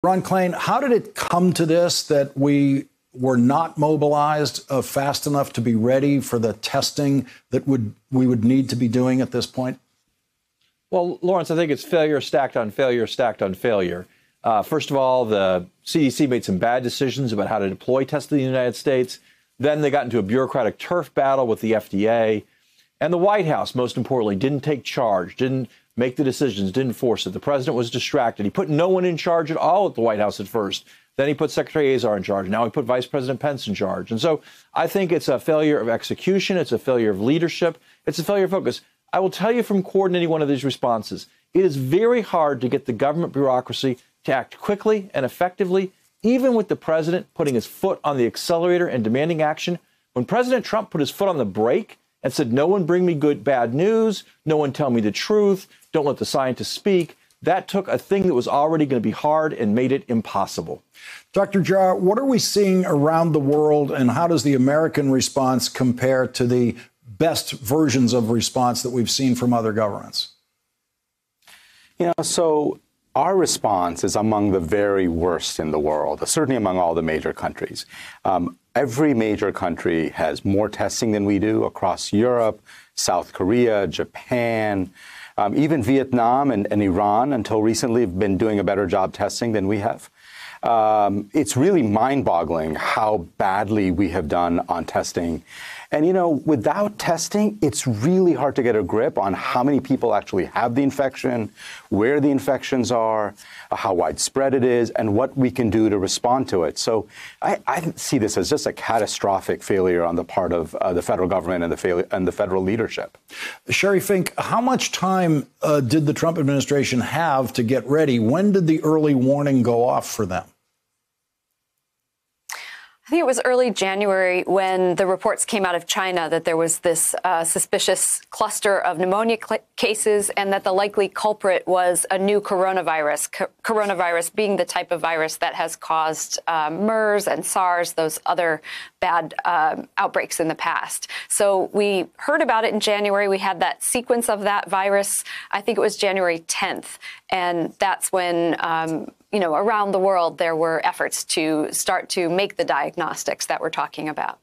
Ron Klain, how did it come to this that we were not mobilized fast enough to be ready for the testing that we would need to be doing at this point? Well, Lawrence, I think it's failure stacked on failure stacked on failure. First of all, the CDC made some bad decisions about how to deploy tests in the United States. Then they got into a bureaucratic turf battle with the FDA. And the White House, most importantly, didn't take charge, didn't make the decisions, didn't force it. The president was distracted. He put no one in charge at all at the White House at first. Then he put Secretary Azar in charge. Now he put Vice President Pence in charge. And so I think it's a failure of execution. It's a failure of leadership. It's a failure of focus. I will tell you from coordinating one of these responses, it is very hard to get the government bureaucracy to act quickly and effectively, even with the president putting his foot on the accelerator and demanding action. When President Trump put his foot on the brake and said, no one bring me bad news, no one tell me the truth, don't let the scientists speak, that took a thing that was already going to be hard and made it impossible. Dr. Jha, what are we seeing around the world, and how does the American response compare to the best versions of response that we've seen from other governments? So our response is among the very worst in the world, certainly among all the major countries. Every major country has more testing than we do across Europe, South Korea, Japan, even Vietnam and Iran until recently have been doing a better job testing than we have. It's really mind-boggling how badly we have done on testing. And, without testing, it's really hard to get a grip on how many people actually have the infection, where the infections are, how widespread it is, and what we can do to respond to it. So I see this as just a catastrophic failure on the part of the federal government and the federal leadership. Sherry Fink, how much time did the Trump administration have to get ready? When did the early warning go off for them? I think it was early January when the reports came out of China that there was this suspicious cluster of pneumonia cases and that the likely culprit was a new coronavirus, coronavirus being the type of virus that has caused MERS and SARS, those other bad outbreaks in the past. So we heard about it in January. We had that sequence of that virus. I think it was January 10th. And that's when around the world, there were efforts to start to make the diagnostics that we're talking about.